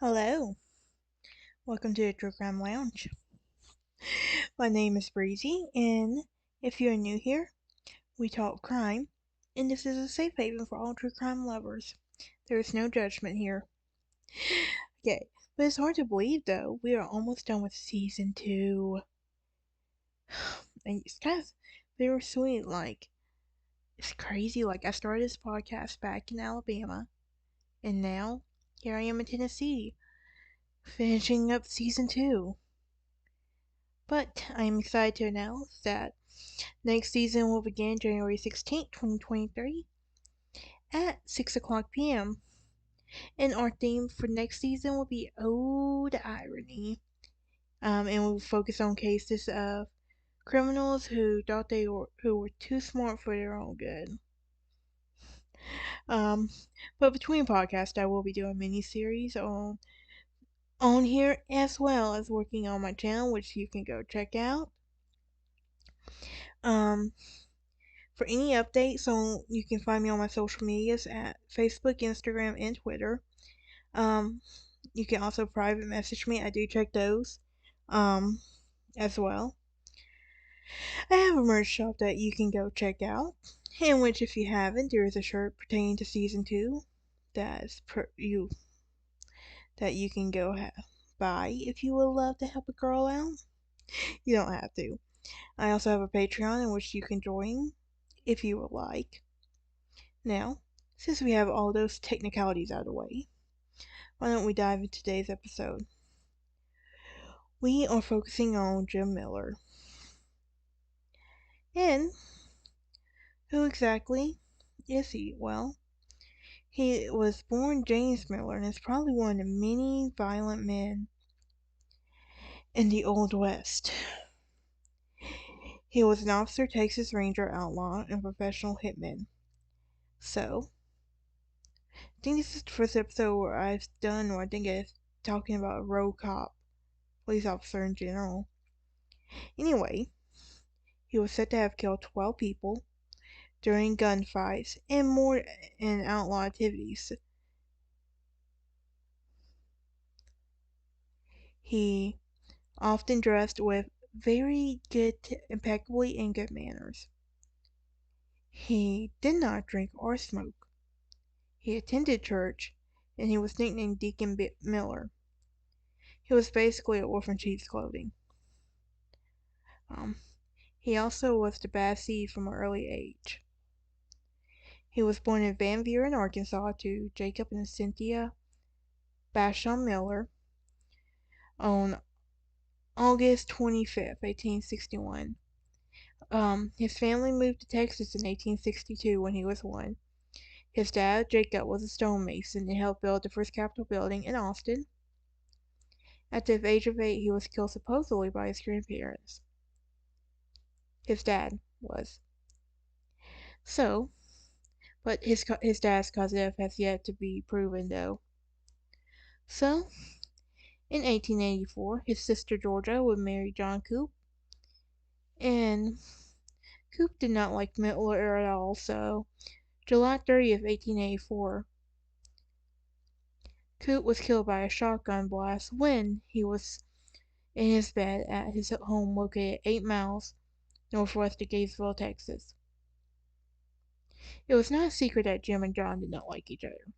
Hello, welcome to the True Crime Lounge. My name is Breezy, and if you're new here, we talk crime, and this is a safe haven for all true crime lovers. There is no judgment here. Okay, but it's hard to believe though, we are almost done with season 2. And it's kind of bittersweet, it's crazy. I started this podcast back in Alabama, and now here I am in Tennessee, finishing up season 2. But I am excited to announce that next season will begin January 16th, 2023 at 6 o'clock p.m. And our theme for next season will be Ode Irony. And we'll focus on cases of criminals who were too smart for their own good. But between podcasts, I will be doing mini series on here as well as working on my channel, which you can go check out. For any updates you can find me on my social medias at Facebook, Instagram, and Twitter. You can also private message me. I do check those, as well. I have a merch shop that you can go check out, in which if you haven't, there is a shirt pertaining to season 2 that you can go buy if you would love to help a girl out. You don't have to. I also have a Patreon in which you can join if you would like. Now, since we have all those technicalities out of the way, why don't we dive into today's episode? We are focusing on Jim Miller. And who exactly is he? Well, he was born James Miller and is probably one of the many violent men in the Old West. He was an officer, Texas Ranger, outlaw, and professional hitman. So, I think this is the first episode where I've done, or I think it's talking about a road cop, police officer in general. Anyway, he was said to have killed 12 people during gunfights and more in outlaw activities. He often dressed with very good, impeccably in good manners. He did not drink or smoke. He attended church, and he was nicknamed Deacon Miller. He was basically a wolf in sheep's clothing. He also was the bad seed from an early age. He was born in Van Buren, Arkansas, to Jacob and Cynthia Basham Miller on August 25th, 1861. His family moved to Texas in 1862 when he was 1. His dad, Jacob, was a stonemason and helped build the first Capitol building in Austin. At the age of 8, he was killed supposedly by his grandparents. His dad was. So, but his dad's cause of death has yet to be proven, though. So, in 1884, his sister Georgia would marry John Coop, and Coop did not like Miller at all, so July 30th, 1884, Coop was killed by a shotgun blast when he was in his bed at his home located 8 miles northwest of Gainesville, Texas. It was not a secret that Jim and John did not like each other,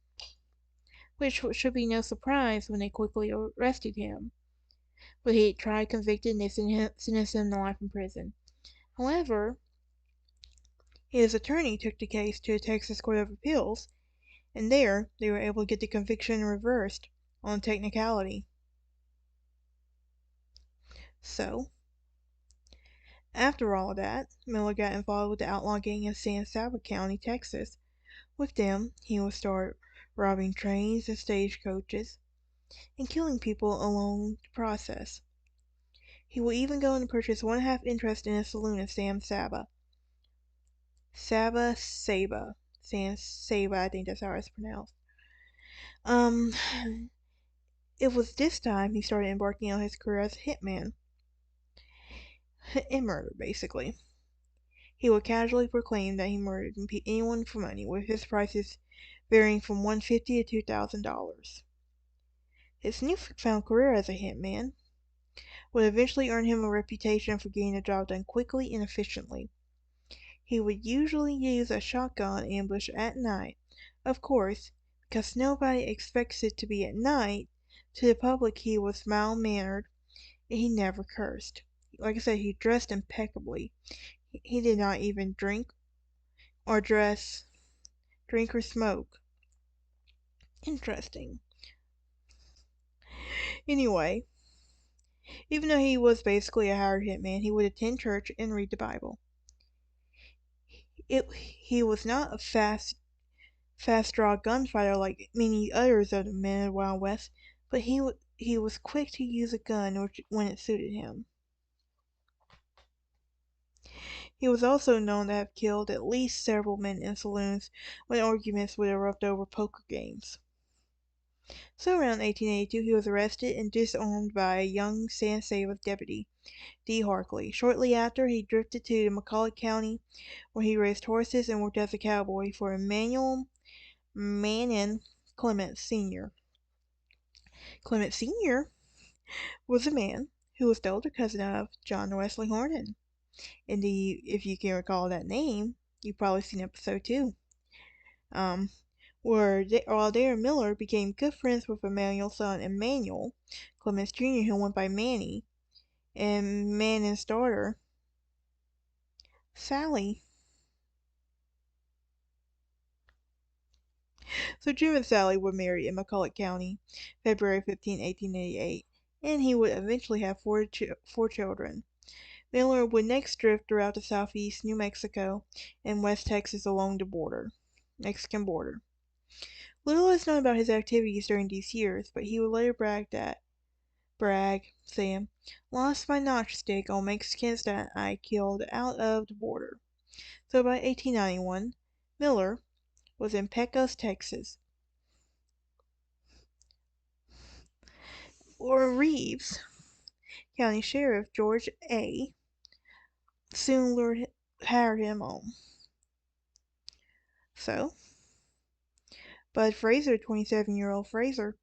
which should be no surprise when they quickly arrested him. But he tried, convicted, and they sentenced him to life in prison. However, his attorney took the case to the Texas Court of Appeals, and there they were able to get the conviction reversed on technicality. So, after all that, Miller got involved with the outlaw gang in San Saba County, Texas. With them, he would start robbing trains and stagecoaches and killing people along the process. He will even go and purchase 1/2 interest in a saloon in San Saba. San Saba, I think that's how it's pronounced. It was this time he started embarking on his career as a hitman. In murder, basically. He would casually proclaim that he murdered anyone for money, with his prices varying from $150 to $2,000. His newfound career as a hitman would eventually earn him a reputation for getting the job done quickly and efficiently. He would usually use a shotgun ambush at night, of course, because nobody expects it to be at night. To the public, he was mild-mannered, and he never cursed. Like I said, he dressed impeccably. He did not even or drink or smoke. Interesting. Anyway, even though he was basically a hired hitman, he would attend church and read the Bible. He was not a fast-draw gunfighter like many others of the men of the Wild West, but he was quick to use a gun when it suited him. He was also known to have killed at least several men in saloons when arguments would erupt over poker games. So around 1882 he was arrested and disarmed by a young San Saba deputy, D. Harkley. Shortly after, he drifted to McCulloch County, where he raised horses and worked as a cowboy for Emmanuel Manning Clement Sr. Clement Sr. was a man who was the older cousin of John Wesley Horton. And if you can recall that name, you've probably seen episode 2. While there, Miller became good friends with Emmanuel's son Emmanuel Clements Jr., who went by Manny, and Manning's daughter, Sally. So Jim and Sally were married in McCulloch County, February 15, 1888, and he would eventually have four children. Miller would next drift throughout the southeast New Mexico and West Texas along the Mexican border. Little is known about his activities during these years, but he would later saying, "Lost my notchstick on Mexicans that I killed out of the border." So by 1891, Miller was in Pecos, Texas. Or Reeves County Sheriff George A. soon hired him on. So, Bud Fraser, 27-year-old Fraser,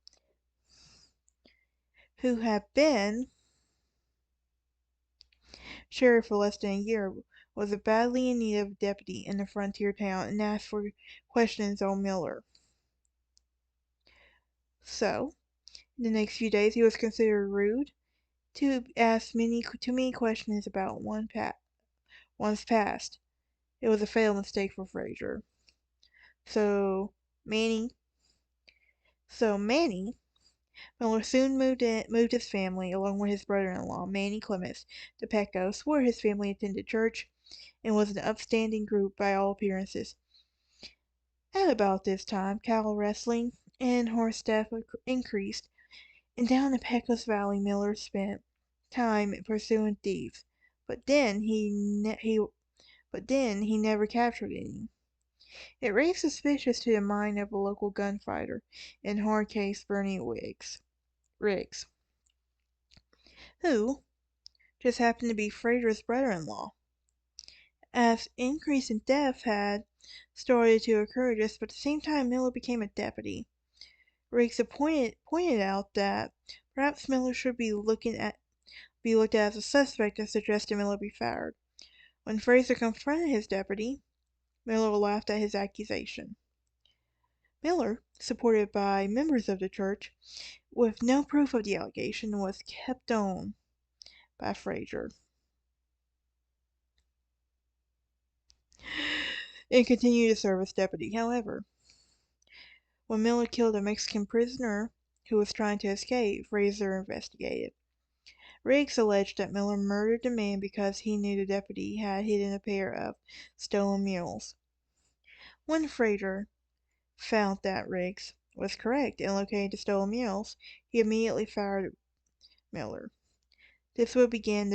who had been sheriff for less than a year, was badly in need of a deputy in the frontier town and asked for questions on Miller. So, in the next few days, he was considered rude to ask too many questions about one's past. It was a fatal mistake for Fraser. So Manny Miller soon moved his family, along with his brother-in-law, Manny Clements, to Pecos, where his family attended church and was an upstanding group by all appearances. At about this time, cattle wrestling and horse theft increased, and down the Pecos Valley Miller spent time pursuing thieves. But then he never captured any. It raised suspicions to the mind of a local gunfighter and hard case Bernie Riggs, who just happened to be Fraser's brother-in-law. As increase in theft had started to occur just about the same time Miller became a deputy, Riggs had pointed out that perhaps Miller should be looked at as a suspect and suggested Miller be fired. When Fraser confronted his deputy, Miller laughed at his accusation. Miller, supported by members of the church, with no proof of the allegation, was kept on by Fraser and continued to serve as deputy. However, when Miller killed a Mexican prisoner who was trying to escape, Fraser investigated. Riggs alleged that Miller murdered the man because he knew the deputy had hidden a pair of stolen mules. When Fraser found that Riggs was correct and located the stolen mules, he immediately fired Miller. This was the beginning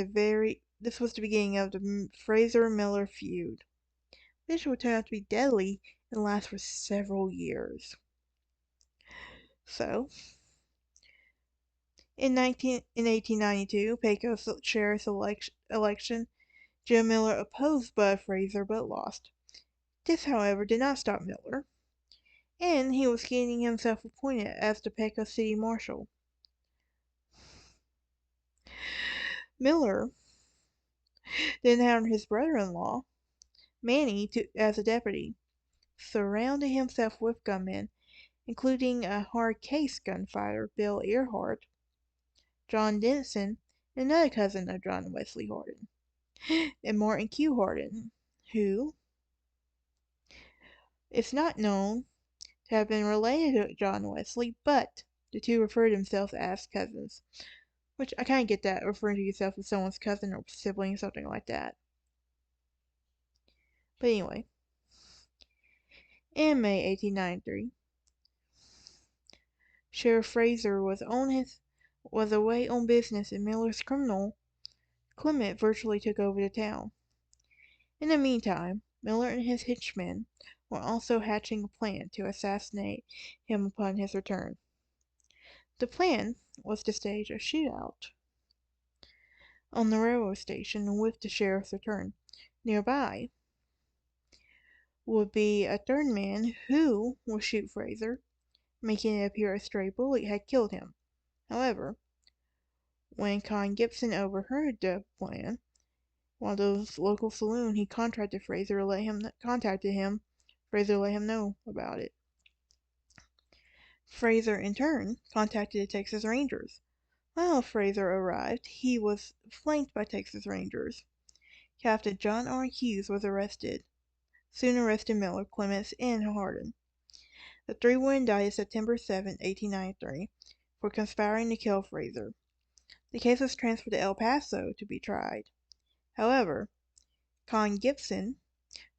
of the Fraser-Miller feud, which would turn out to be deadly and last for several years. So, in 1892, Pecos sheriff's election, Jim Miller opposed Bud Fraser but lost. This, however, did not stop Miller, and he was getting himself appointed as the Pecos City Marshal. Miller then hired his brother-in-law, Manny, as a deputy, surrounded himself with gunmen, including a hard-case gunfighter, Bill Earhart, John Denson, and another cousin of John Wesley Hardin, and Martin Q. Hardin, who is not known to have been related to John Wesley, but the two refer to themselves as cousins. Which I kind of get that, referring to yourself as someone's cousin or sibling, something like that. But anyway, in May 1893, Sheriff Fraser was away on business, and Miller's criminal Clement virtually took over the town. In the meantime, Miller and his henchmen were also hatching a plan to assassinate him upon his return. The plan was to stage a shootout on the railroad station with the sheriff's return. Nearby would be a third man who would shoot Fraser, making it appear a stray bullet had killed him. However, when Con Gibson overheard the plan, while the local saloon he contacted Fraser let him know about it. Fraser, in turn, contacted the Texas Rangers. While Fraser arrived, he was flanked by Texas Rangers. Captain John R. Hughes was soon arrested Miller, Clements, and Hardin. The three were indicted September 7, 1893, for conspiring to kill Fraser. The case was transferred to El Paso to be tried. However, Con Gibson,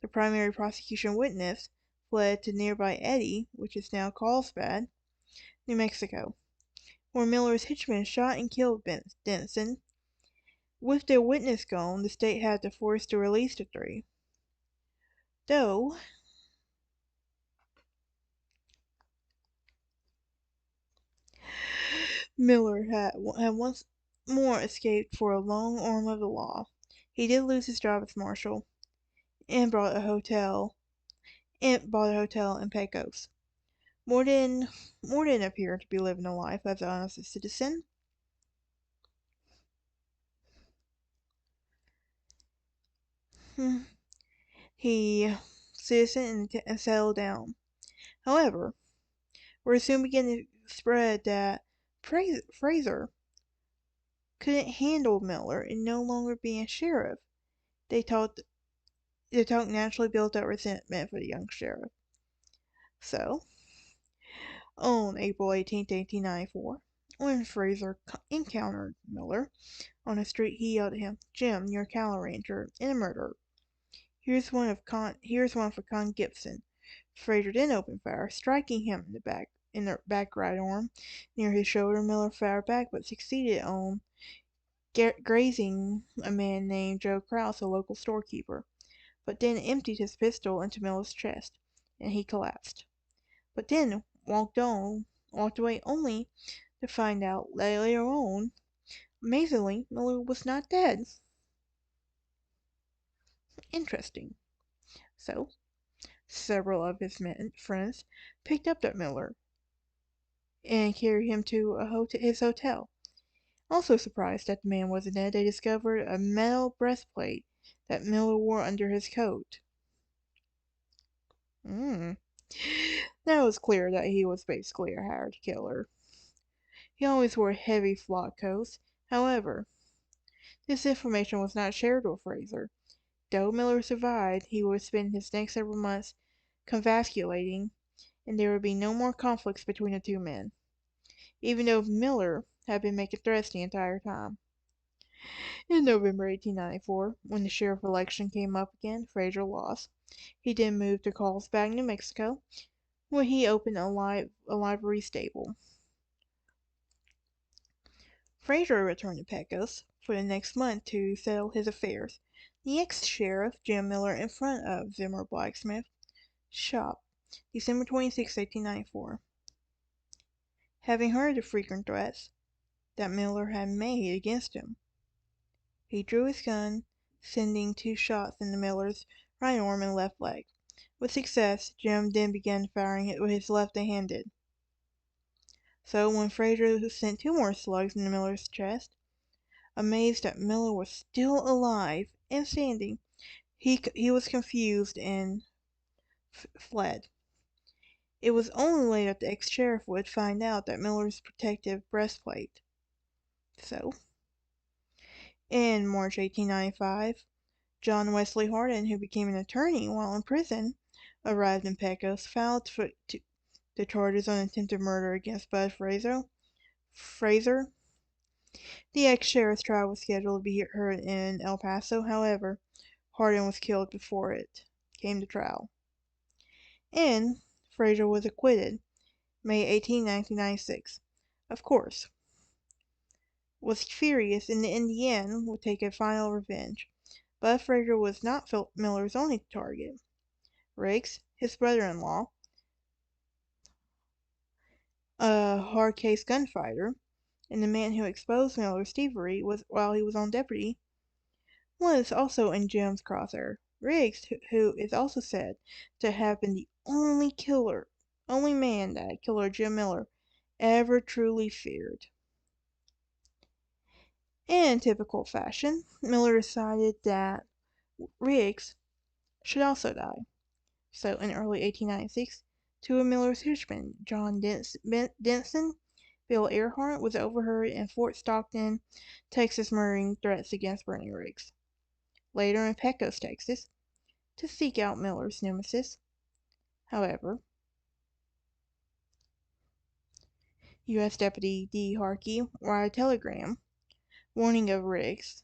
the primary prosecution witness, fled to nearby Eddy, which is now Carlsbad, New Mexico, where Miller's henchmen shot and killed Denson. With their witness gone, the state had to force to release the three. Though Miller had once more escaped for a long arm of the law, he did lose his job as marshal and bought a hotel in Pecos. Morden appeared to be living a life as an honest citizen. He and settled down. However, word soon began to spread that Fraser couldn't handle Miller and no longer being sheriff. The talk naturally built up resentment for the young sheriff. So, on April 18, 1894, when Fraser encountered Miller on the street, he yelled at him, "Jim, you're a cattle rancher and a murderer. Here's one for Con Gibson." Fraser then opened fire, striking him in the back right arm near his shoulder. Miller fired back, but succeeded on grazing a man named Joe Krause, a local storekeeper, but then emptied his pistol into Miller's chest, and he collapsed. But then walked away, only to find out later on, amazingly, Miller was not dead. Interesting. So, several of his friends picked up that Miller and carried him to his hotel. Also surprised that the man wasn't dead, they discovered a metal breastplate that Miller wore under his coat. Now it was clear that he was basically a hired killer. He always wore heavy frock coats. However, this information was not shared with Fraser. Though Miller survived, he would spend his next several months convalescing, and there would be no more conflicts between the two men, even though Miller had been making threats the entire time. In November 1894, when the sheriff election came up again, Fraser lost. He then moved to Carlsbad, New Mexico, where he opened a livery stable. Fraser returned to Pecos for the next month to settle his affairs. The ex-sheriff, Jim Miller, in front of Zimmer Blacksmith shop, December 26, 1894. Having heard the frequent threats that Miller had made against him, he drew his gun, sending 2 shots into Miller's right arm and left leg. With success, Jim then began firing it with his left-handed. So when Fraser sent 2 more slugs into Miller's chest, Amazed that Miller was still alive and standing, he was confused and fled. It was only later that the ex-sheriff would find out that Miller's protective breastplate. So, in March 1895, John Wesley Hardin, who became an attorney while in prison, arrived in Pecos, filed the charges on attempted murder against Bud Fraser. The ex-sheriff's trial was scheduled to be heard in El Paso. However, Hardin was killed before it came to trial. And Fraser was acquitted May 18, 1996. Of course, was furious and in the end would take a final revenge. But Fraser was not Miller's only target. Riggs, his brother-in-law, a hard-case gunfighter, and the man who exposed Miller's thievery while he was on deputy, was also in Jim's crosshair. Riggs, who is also said to have been the only man that killer Jim Miller ever truly feared. In typical fashion, Miller decided that Riggs should also die. So in early 1896, two of Miller's henchmen, John Denson, Bill Earhart, was overheard in Fort Stockton, Texas, murdering threats against Bernie Riggs. Later in Pecos, Texas, to seek out Miller's nemesis. However, U.S. Deputy D. Harkey wired a telegram warning of Riggs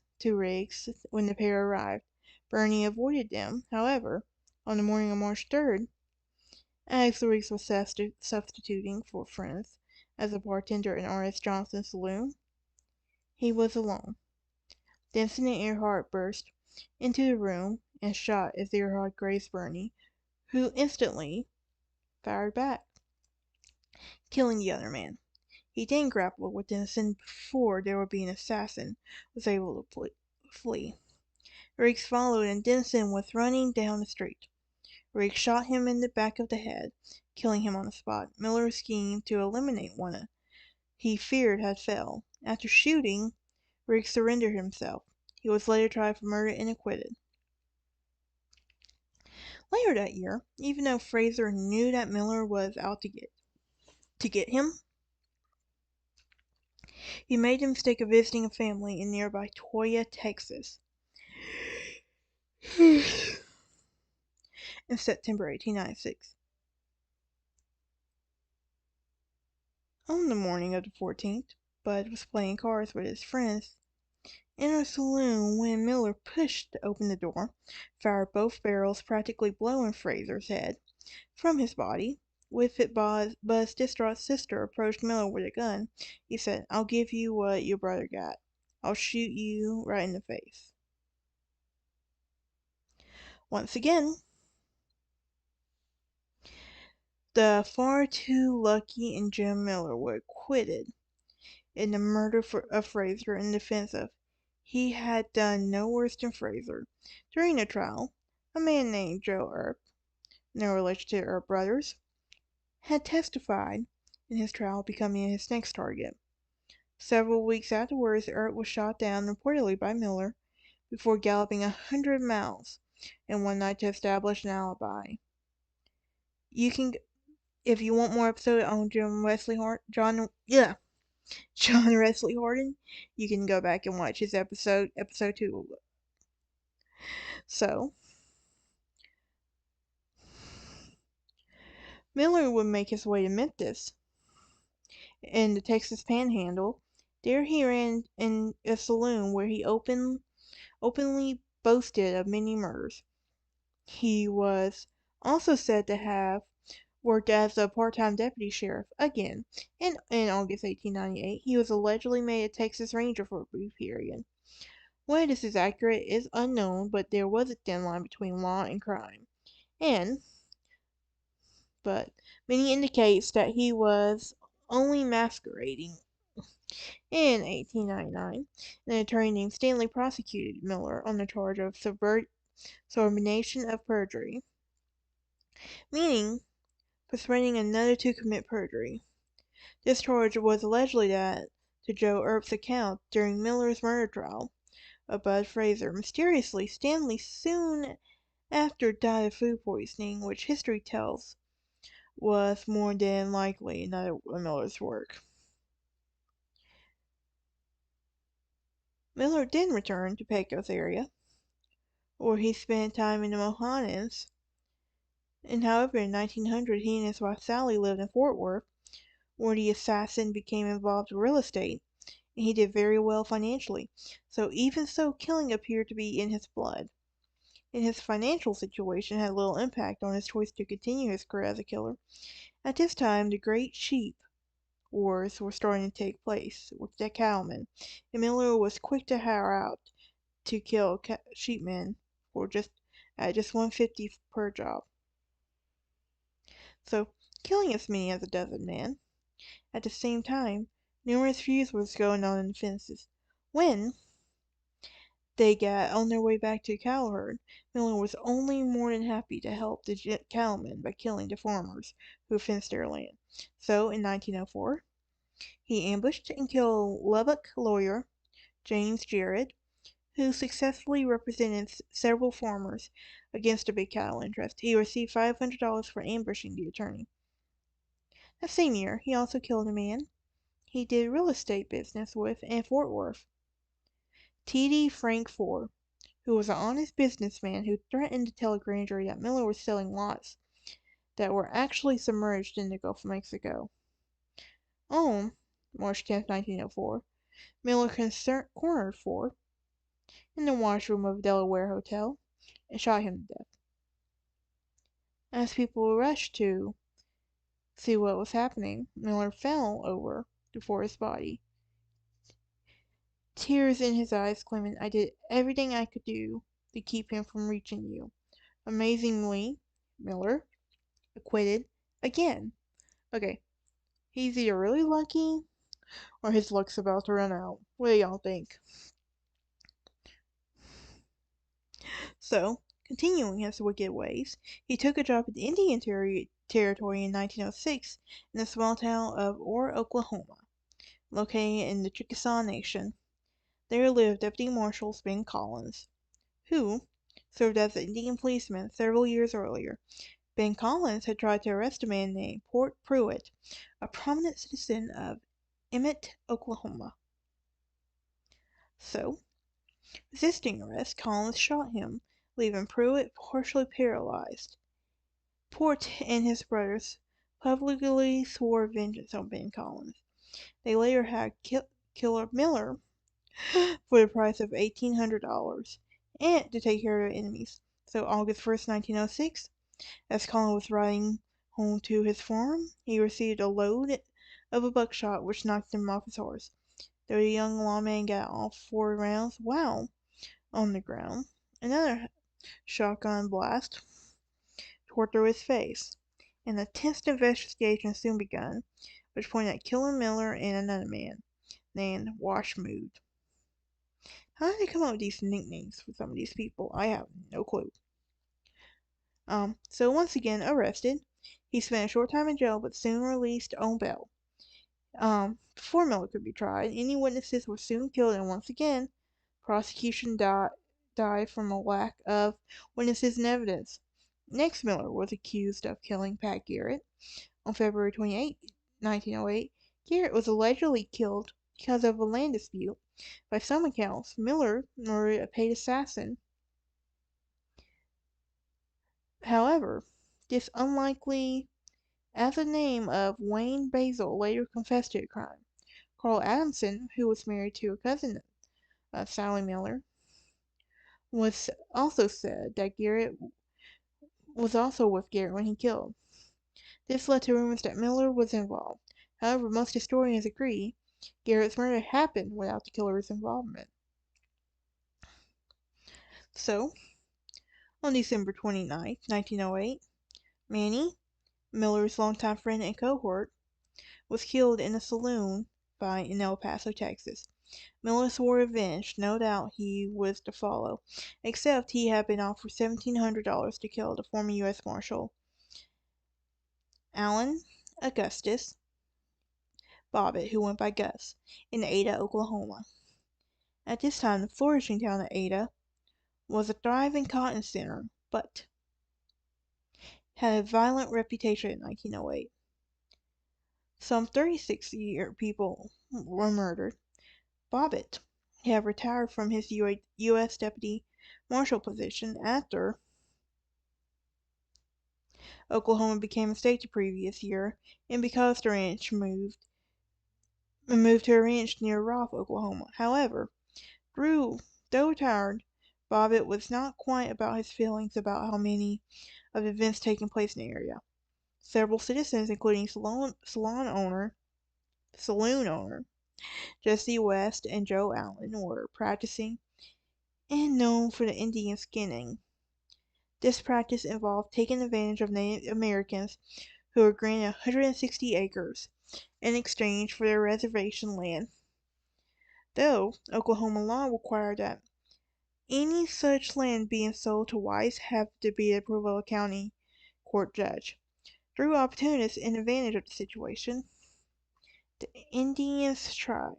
when the pair arrived. Bernie avoided them. However, on the morning of March 3rd, as Riggs was substituting for friends as a bartender in R.S. Johnson's saloon, he was alone. Denson and Earhart burst into the room and shot as Earhart grazed Bernie, who instantly fired back, killing the other man. He then grappled with Denson before there would be an assassin was able to flee. Riggs followed and Denson was running down the street. Riggs shot him in the back of the head, killing him on the spot. Miller's scheme to eliminate one he feared had failed. After shooting, Riggs surrendered himself. He was later tried for murder and acquitted. Later that year, even though Fraser knew that Miller was out to get him, he made the mistake of visiting a family in nearby Toyah, Texas. In September 1896. On the morning of the 14th, Bud was playing cards with his friends in a saloon when Miller pushed open the door, fired both barrels, practically blowing Fraser's head from his body. With it, Bud's distraught sister approached Miller with a gun. He said, "I'll give you what your brother got. I'll shoot you right in the face." Once again, the far too lucky and Jim Miller were acquitted in the murder of Fraser in defense of he had done no worse than Fraser. During the trial, a man named Joe Earp, no relation to Earp brothers, had testified in his trial, becoming his next target. Several weeks afterwards, Earp was shot down reportedly by Miller before galloping 100 miles in one night to establish an alibi. You can, if you want more episodes on John Wesley Hardin, you can go back and watch his episode 2. So, Miller would make his way to Memphis in the Texas Panhandle. There he ran in a saloon where he openly boasted of many murders. He was also said to have worked as a part-time deputy sheriff. Again, in August 1898, he was allegedly made a Texas Ranger for a brief period. Whether this is accurate is unknown, but there was a thin line between law and crime. But many indicates that he was only masquerading. In 1899, an attorney named Stanley prosecuted Miller on the charge of subornation of perjury, meaning persuading another to commit perjury. This charge was allegedly that to Joe Earp's account during Miller's murder trial of Bud Fraser. Mysteriously, Stanley soon after died of food poisoning, which history tells was more than likely another of Miller's work. Miller then returned to Pecos area, where he spent time in the Mohanans, and however in 1900 he and his wife Sally lived in Fort Worth, where the assassin became involved with real estate, and he did very well financially. So even so, killing appeared to be in his blood, and his financial situation had little impact on his choice to continue his career as a killer. At this time, the Great Sheep Wars were starting to take place with the cowmen, and Miller was quick to hire out to kill sheepmen for just $150 per job. So, killing as many as a dozen men. At the same time, numerous feuds was going on in the fences. When they got on their way back to the cattle herd, Miller was only more than happy to help the cattlemen by killing the farmers who fenced their land. So, in 1904, he ambushed and killed Lubbock lawyer James Jarrett, who successfully represented several farmers against a big cattle interest. He received $500 for ambushing the attorney. That same year, he also killed a man he did real estate business with in Fort Worth, T.D. Frank Ford, who was an honest businessman who threatened to tell a grand jury that Miller was selling lots that were actually submerged in the Gulf of Mexico. On March 10, 1904, Miller cornered Ford in the washroom of a Delaware hotel and shot him to death. As people rushed to see what was happening, Miller fell over before his body, tears in his eyes, claiming, "I did everything I could do to keep him from reaching you." Amazingly, Miller acquitted again. Okay, he's either really lucky or his luck's about to run out. What do y'all think? So, continuing his wicked ways, he took a job at the Indian Territory in 1906 in the small town of Orr, Oklahoma, located in the Chickasaw Nation. There lived Deputy Marshal Ben Collins, who served as an Indian policeman several years earlier. Ben Collins had tried to arrest a man named Port Pruitt, a prominent citizen of Emmett, Oklahoma. So, resisting arrest, Collins shot him, leaving Pruitt partially paralyzed. Port and his brothers publicly swore vengeance on Ben Collins. They later had Killer Miller for the price of $1,800 and to take care of their enemies. So August 1st, 1906, as Collins was riding home to his farm, he received a load of a buckshot which knocked him off his horse. Though the young lawman got all 4 rounds, on the ground, another shotgun blast tore through his face. An intense investigation soon began, which pointed at Killer Miller and another man named Washmood. How did they come up with these nicknames for some of these people? I have no clue. So once again arrested, he spent a short time in jail, but soon released on bail. Before Miller could be tried, any witnesses were soon killed, and once again, prosecution died from a lack of witnesses and evidence. Next, Miller was accused of killing Pat Garrett on February 28, 1908. Garrett was allegedly killed because of a land dispute. By some accounts, Miller murdered a paid assassin. However, this unlikely, as the name of Wayne Basil later confessed to the crime. Carl Adamson, who was married to a cousin of Sally Miller, was also said that Garrett was also with Garrett when he killed. This led to rumors that Miller was involved. However, most historians agree Garrett's murder happened without the killer's involvement. So, on December 29, 1908, Manny, Miller's longtime friend and cohort, was killed in a saloon in El Paso, Texas. Miller swore revenge. No doubt he was to follow, except he had been offered $1,700 to kill the former U.S. Marshal Allen Augustus Bobbitt, who went by Gus, in Ada, Oklahoma. At this time, the flourishing town of Ada was a thriving cotton center, but had a violent reputation in 1908. Some 36 people were murdered. Bobbitt had retired from his U.S. Deputy Marshal position after Oklahoma became a state the previous year, and because the ranch moved to a ranch near Roth, Oklahoma. However, though retired, Bobbitt was not quiet about his feelings about how many of the events taking place in the area. Several citizens, including saloon owner Jesse West and Joe Allen, were practicing and known for the Indian skinning. This practice involved taking advantage of Native Americans who were granted 160 acres in exchange for their reservation land, though Oklahoma law required that any such land being sold to whites have to be the approval of a county court judge. Through opportunists and advantage of the situation, the Indians tried.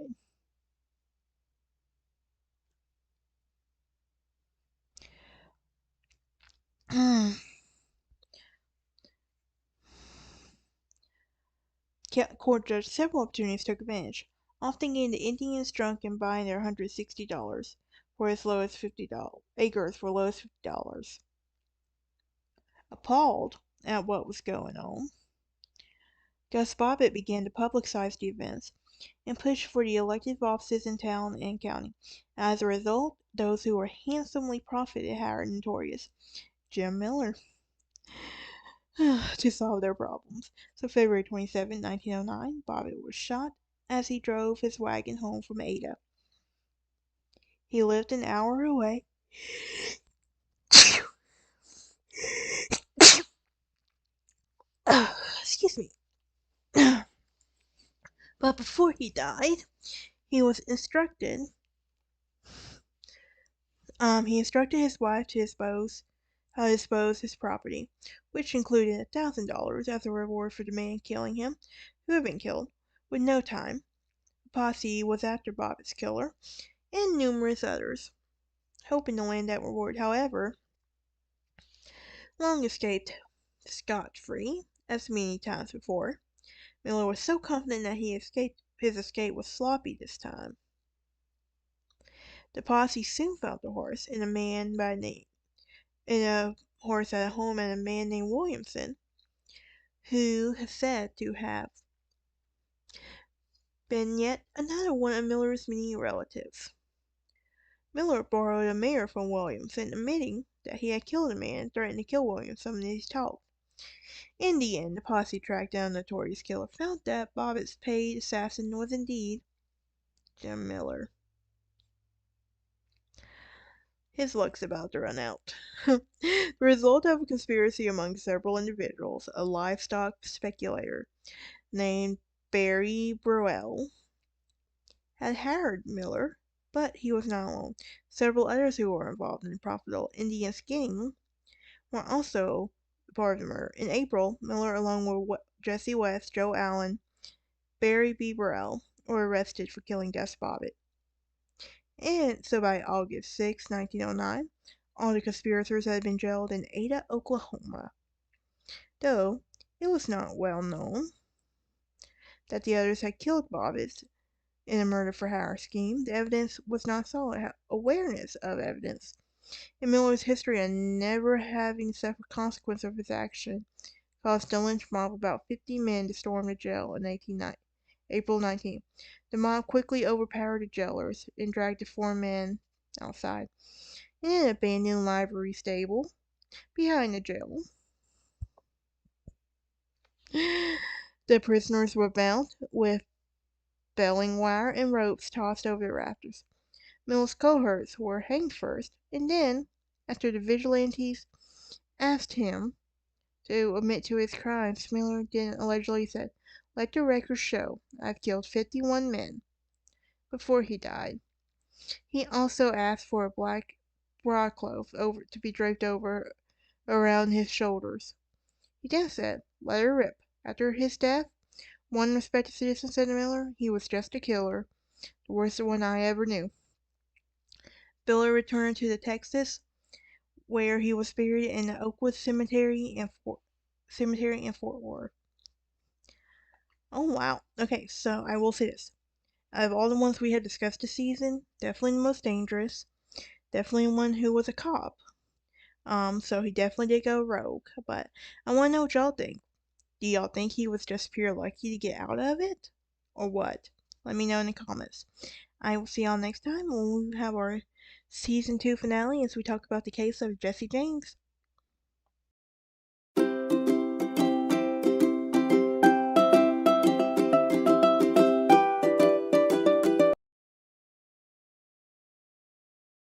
Court judge several opportunities took advantage, often getting the Indians drunk and buying their $160 for as low as acres for as low as $50. Appalled at what was going on, Gus Bobbitt began to publicize the events and push for the elective offices in town and county. As a result, those who were handsomely profited hired notorious Jim Miller to solve their problems. So February 27, 1909, Bobbitt was shot as he drove his wagon home from Ada. He lived an hour away. Excuse me. But before he died, he was instructed. He instructed his wife to how to dispose his property, which included $1,000 as a reward for the man killing him, who had been killed. With no time, the posse was after Bobbitt's killer and numerous others, hoping to land that reward. However, Long escaped scot-free, as many times before. Miller was so confident that his escape was sloppy this time. The posse soon found the horse and a horse at a home and a man named Williamson, who is said to have been yet another one of Miller's many relatives. Miller borrowed a mare from Williamson, admitting that he had killed a man and threatened to kill Williamson when he talked. In the end, the posse tracked down the notorious killer, found that Bobbitt's paid assassin was indeed Jim Miller. His luck's about to run out. The result of a conspiracy among several individuals, a livestock speculator named Barry Burrell had hired Miller, but he was not alone. Several others who were involved in profitable Indian skinning were also part of the murder. In April, Miller, along with Jesse West, Joe Allen, Barry B. Burrell, were arrested for killing Gus Bobbitt. And so by August 6, 1909, all the conspirators had been jailed in Ada, Oklahoma. Though it was not well known that the others had killed Bobbitt in a murder for hire scheme, the evidence was not solid. Awareness of evidence in Miller's history of never having suffered consequence of his action caused a lynch mob of about 50 men to storm the jail in April 19. The mob quickly overpowered the jailers and dragged the 4 men outside in an abandoned livery stable behind the jail. The prisoners were bound with baling wire and ropes tossed over the rafters. Miller's cohorts were hanged first, and then, after the vigilantes asked him to admit to his crimes, Miller then allegedly said, "Let the record show I've killed 51 men," before he died. He also asked for a black broadcloth to be draped around his shoulders. He then said, "Let her rip." After his death, One respected citizen said to Miller, "He was just a killer, the worst one I ever knew." Miller returned to Texas, where he was buried in the Oakwood Cemetery in Fort Worth. Oh wow. Okay, so I will say this. Out of all the ones we had discussed this season, definitely the most dangerous. Definitely one who was a cop. So he definitely did go rogue. But I want to know what y'all think. Do y'all think he was just pure lucky to get out of it? Or what? Let me know in the comments. I will see y'all next time when we have our season 2 finale as we talk about the case of Jesse James.